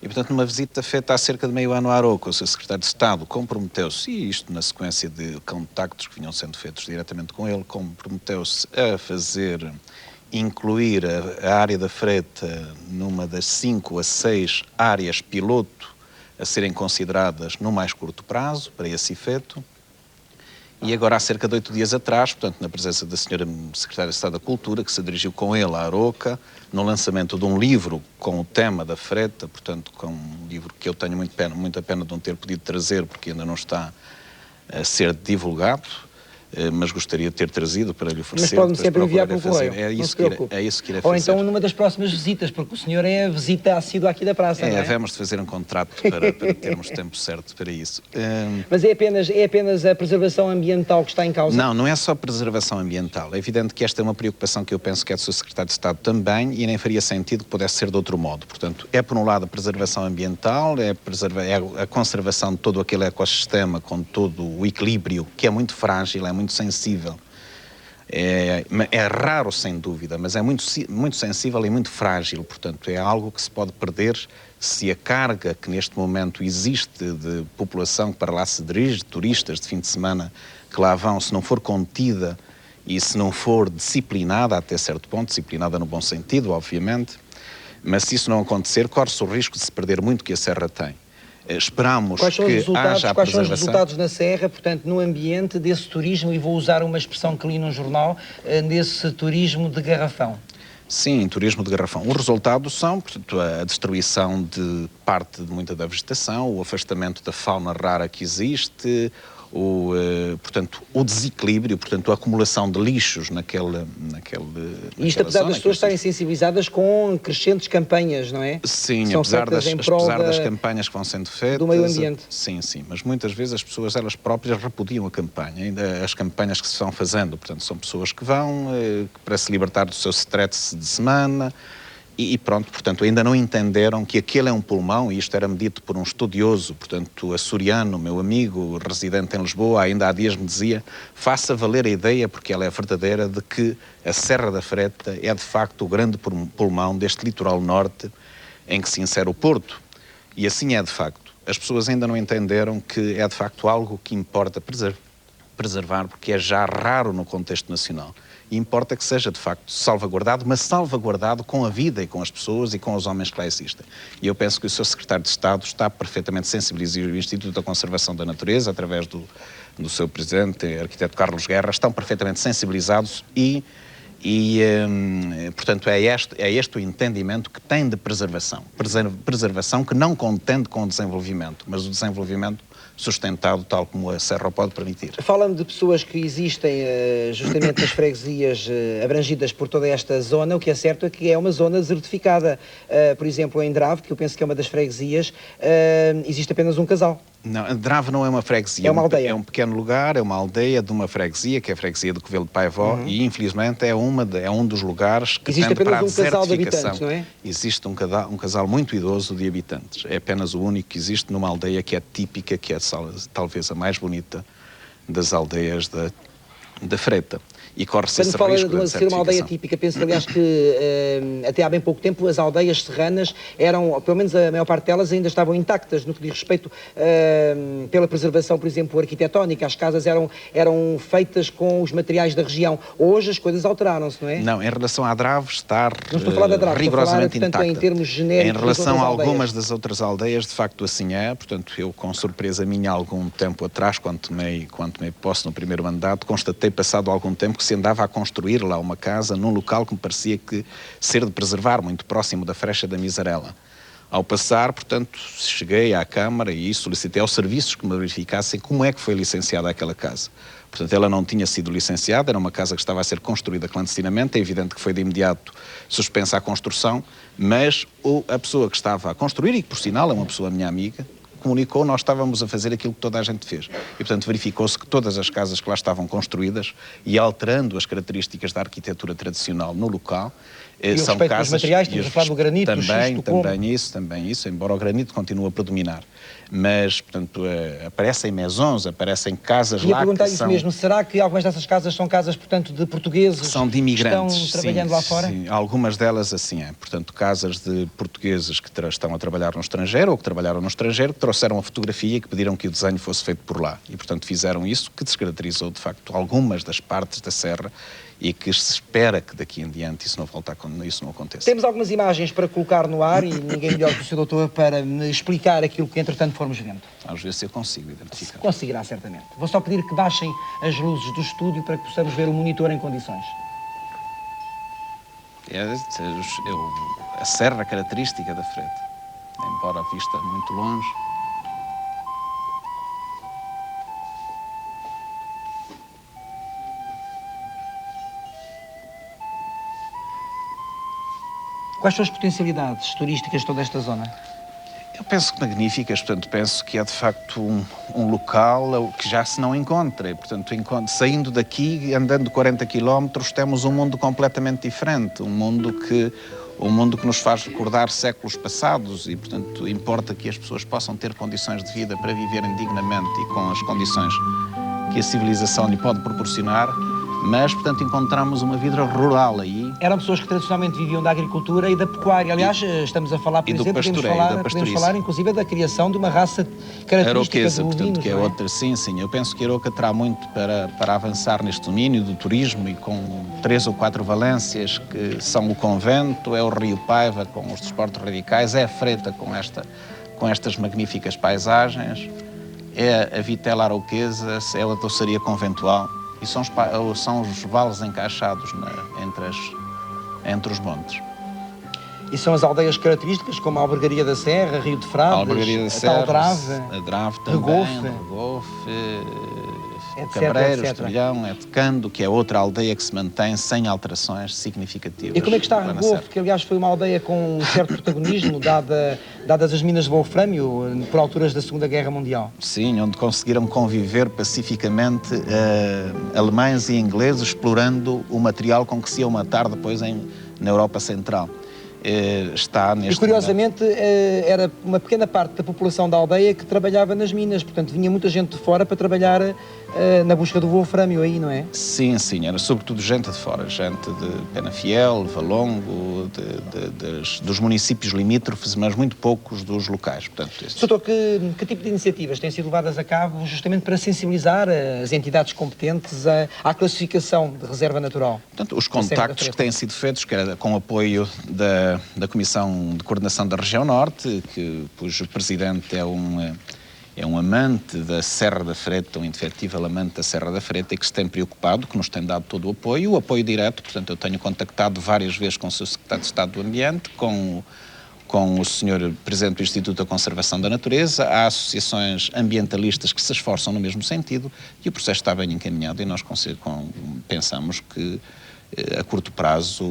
E, portanto, numa visita feita há cerca de meio ano a Aroca, o seu secretário de Estado comprometeu-se, e isto na sequência de contactos que vinham sendo feitos diretamente com ele, comprometeu-se a incluir a área da Freta numa das 5 a 6 áreas piloto a serem consideradas no mais curto prazo, para esse efeito. E agora, há cerca de 8 dias atrás, portanto, na presença da senhora Secretária de Estado da Cultura, que se dirigiu com ele à Aroca, no lançamento de um livro com o tema da Freta, portanto, com um livro que eu tenho muita pena de não ter podido trazer, porque ainda não está a ser divulgado, mas gostaria de ter trazido para lhe oferecer. Mas pode-me sempre enviar pelo correio, é isso que irei fazer. Ou então numa das próximas visitas, porque o senhor é a visita assídua aqui da praça, não é? Havemos de fazer um contrato para termos tempo certo para isso. Mas é apenas a preservação ambiental que está em causa? Não é só preservação ambiental. É evidente que esta é uma preocupação que eu penso que é do Sr. Secretário de Estado também, e nem faria sentido que pudesse ser de outro modo. Portanto, é por um lado a preservação ambiental, é a conservação de todo aquele ecossistema com todo o equilíbrio, que é muito frágil, é muito sensível. É raro, sem dúvida, mas é muito sensível e muito frágil. Portanto, é algo que se pode perder se a carga que neste momento existe de população que para lá se dirige, turistas de fim de semana que lá vão, se não for contida e se não for disciplinada até certo ponto, disciplinada no bom sentido, obviamente, mas se isso não acontecer, corre-se o risco de se perder muito que a Serra tem. Esperamos quais são os resultados na Serra, portanto, no ambiente desse turismo, e vou usar uma expressão que li num jornal, desse turismo de garrafão? Sim, turismo de garrafão. Os resultados são, portanto, a destruição de parte de muita da vegetação, o afastamento da fauna rara que existe, portanto, o desequilíbrio, portanto, a acumulação de lixos naquele isto apesar das pessoas estarem sensibilizadas com crescentes campanhas, não é? Sim, apesar das campanhas que vão sendo feitas. Do meio ambiente. Sim, mas muitas vezes as pessoas, elas próprias, repudiam a campanha, ainda as campanhas que se vão fazendo. Portanto, são pessoas que vão para se libertar do seu stress de semana. E pronto, portanto, ainda não entenderam que aquele é um pulmão, e isto era medido por um estudioso, portanto, açoriano, meu amigo, residente em Lisboa, ainda há dias me dizia, faça valer a ideia, porque ela é verdadeira, de que a Serra da Freta é de facto o grande pulmão deste litoral norte em que se insere o Porto. E assim é de facto. As pessoas ainda não entenderam que é de facto algo que importa preservar, porque é já raro no contexto nacional. E importa que seja, de facto, salvaguardado, mas salvaguardado com a vida e com as pessoas e com os homens que lá existem. E eu penso que o Sr. Secretário de Estado está perfeitamente sensibilizado, e o Instituto da Conservação da Natureza, através do seu presidente, arquiteto Carlos Guerra, estão perfeitamente sensibilizados portanto, é este o entendimento que tem de preservação. Preservação que não contende com o desenvolvimento, mas o desenvolvimento sustentado tal como a Serra o pode permitir. Fala-me de pessoas que existem justamente nas freguesias abrangidas por toda esta zona. O que é certo é que é uma zona desertificada. Por exemplo, em Drave, que eu penso que é uma das freguesias, existe apenas um casal. Não, Drave não é uma freguesia, é uma aldeia. É um pequeno lugar, é uma aldeia de uma freguesia, que é a freguesia de Covelo de Paivó, e infelizmente é um dos lugares que tende para a desertificação. Existe apenas um casal de habitantes, não é? Existe um casal muito idoso de habitantes. É apenas o único que existe numa aldeia que é típica, que é talvez a mais bonita das aldeias da Freta. E corre-se esse risco de desertificação. Ser uma aldeia típica, penso, aliás, que até há bem pouco tempo as aldeias serranas eram, pelo menos a maior parte delas, ainda estavam intactas no que diz respeito pela preservação, por exemplo, arquitetónica. As casas eram feitas com os materiais da região. Hoje as coisas alteraram-se, não é? Não, em relação à Drave, está rigorosamente intacta. Em termos genéricos, em relação a algumas das outras aldeias, de facto assim é. Portanto, eu, com surpresa minha, algum tempo atrás, quando tomei posse no primeiro mandato, constatei, passado algum tempo, que se andava a construir lá uma casa num local que me parecia que ser de preservar, muito próximo da Frecha da Misarela. Ao passar, portanto, cheguei à Câmara e solicitei aos serviços que me verificassem como é que foi licenciada aquela casa. Portanto, ela não tinha sido licenciada, era uma casa que estava a ser construída clandestinamente, é evidente que foi de imediato suspensa a construção, mas a pessoa que estava a construir, e que por sinal é uma pessoa minha amiga, comunicou, nós estávamos a fazer aquilo que toda a gente fez. E, portanto, verificou-se que todas as casas que lá estavam construídas, e alterando as características da arquitetura tradicional no local, E o respeito pelos materiais, estamos a falar do granito, do xisto, do como. Também isso, embora o granito continue a predominar. Mas, portanto, aparecem maisons, aparecem casas lá que perguntar isso são... mesmo, será que algumas dessas casas são casas, portanto, de portugueses que são de imigrantes, que estão trabalhando lá fora? Sim, algumas delas assim é. Portanto, casas de portugueses que estão a trabalhar no estrangeiro ou que trabalharam no estrangeiro, que trouxeram a fotografia e que pediram que o desenho fosse feito por lá. E, portanto, fizeram isso, que descaracterizou, de facto, algumas das partes da serra e que se espera que daqui em diante isso não aconteça. Temos algumas imagens para colocar no ar e ninguém melhor que o Sr. Doutor para me explicar aquilo que, entretanto, formos vendo. Às vezes eu consigo identificar. Conseguirá, certamente. Vou só pedir que baixem as luzes do estúdio para que possamos ver o monitor em condições. A serra característica da Frete, embora vista muito longe. Quais são as potencialidades turísticas de toda esta zona? Eu penso que magníficas, portanto, penso que é de facto um local que já se não encontra. E, portanto, saindo daqui, andando 40 quilómetros, temos um mundo completamente diferente, um mundo que nos faz recordar séculos passados e, portanto, importa que as pessoas possam ter condições de vida para viverem dignamente e com as condições que a civilização lhe pode proporcionar. Mas, portanto, encontramos uma vida rural aí. Eram pessoas que tradicionalmente viviam da agricultura e da pecuária. Aliás, estamos a falar, por exemplo, podemos falar inclusive da criação de uma raça característica Aroquesa, de bovinos, portanto, que é outra. Sim, eu penso que a Aroca terá muito para avançar neste domínio do turismo e com 3 ou 4 valências que são o convento, é o Rio Paiva com os desportos radicais, é a Freta com estas magníficas paisagens, é a Vitela Aroquesa, é a doçaria conventual. E são os vales encaixados entre os montes. E são as aldeias características, como a Albergaria da Serra, Rio de Frades, a Drave também, Regofe, Cabreiros, Trilhão, Edecando, que é outra aldeia que se mantém sem alterações significativas. E como é que está a Regofe, que aliás foi uma aldeia com um certo protagonismo, dadas as minas de wolframio, por alturas da Segunda Guerra Mundial? Sim, onde conseguiram conviver pacificamente alemães e ingleses, explorando o material com que se iam matar depois na Europa Central. E curiosamente era uma pequena parte da população da aldeia que trabalhava nas minas, portanto vinha muita gente de fora para trabalhar na busca do wolframio aí, não é? Sim, era sobretudo gente de fora, gente de Penafiel, Valongo, dos municípios limítrofes, mas muito poucos dos locais. Portanto, Doutor, que tipo de iniciativas têm sido levadas a cabo justamente para sensibilizar as entidades competentes à classificação de reserva natural? Portanto, os contactos que têm sido feitos, que era com apoio da Comissão de Coordenação da Região Norte, cujo presidente é um amante da Serra da Freta, um indefetível amante da Serra da Freta e que se tem preocupado, que nos tem dado todo o apoio direto. Portanto, eu tenho contactado várias vezes com o Sr. Secretário de Estado do Ambiente, com o Sr. Presidente do Instituto da Conservação da Natureza, há associações ambientalistas que se esforçam no mesmo sentido e o processo está bem encaminhado e nós pensamos que a curto prazo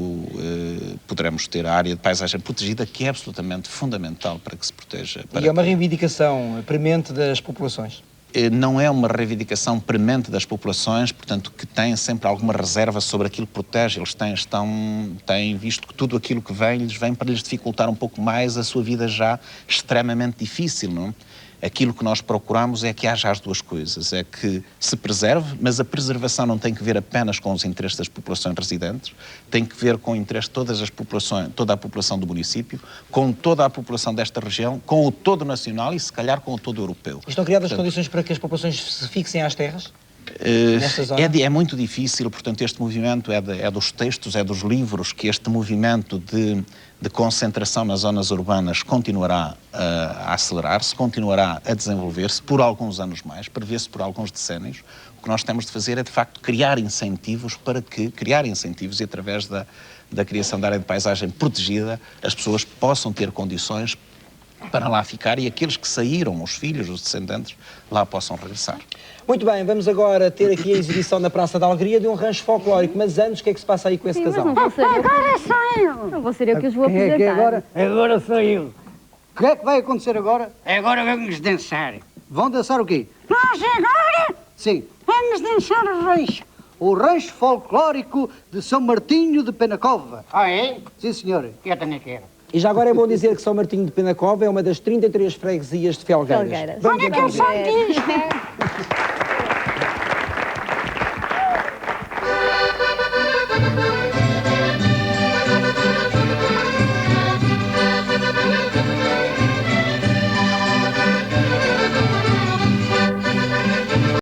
poderemos ter a área de paisagem protegida, que é absolutamente fundamental para que se proteja. E é uma reivindicação premente das populações? Não é uma reivindicação premente das populações, portanto, que têm sempre alguma reserva sobre aquilo que protege. Eles têm visto que tudo aquilo que lhes vem para lhes dificultar um pouco mais a sua vida já extremamente difícil, não é? Aquilo que nós procuramos é que haja as duas coisas, é que se preserve, mas a preservação não tem que ver apenas com os interesses das populações residentes, tem que ver com o interesse de toda a população do município, com toda a população desta região, com o todo nacional e se calhar com o todo europeu. Estão criadas condições para que as populações se fixem às terras? É muito difícil, portanto, este movimento é dos textos, é dos livros, que este movimento de concentração nas zonas urbanas continuará a acelerar-se, continuará a desenvolver-se por alguns anos mais, prevê-se por alguns decénios. O que nós temos de fazer é, de facto, criar incentivos e através da criação da área de paisagem protegida, as pessoas possam ter condições para lá ficar e aqueles que saíram, os filhos, os descendentes, lá possam regressar. Muito bem, vamos agora ter aqui a exibição na Praça da Alegria de um rancho folclórico, mas antes, o que é que se passa aí com esse casal? Agora sou eu! Não vou ser eu que os vou apresentar. Quem é que é agora? Agora sou eu. O que é que vai acontecer agora? Agora vamos dançar. Vão dançar o quê? Nós agora Sim. vamos dançar o rancho. o rancho folclórico de São Martinho de Penacova. Ah, é? Sim, senhor. Eu também quero. E já agora é bom dizer que São Martinho de Penacova é uma das 33 freguesias de Felgueiras. Onde é que eu sou disto?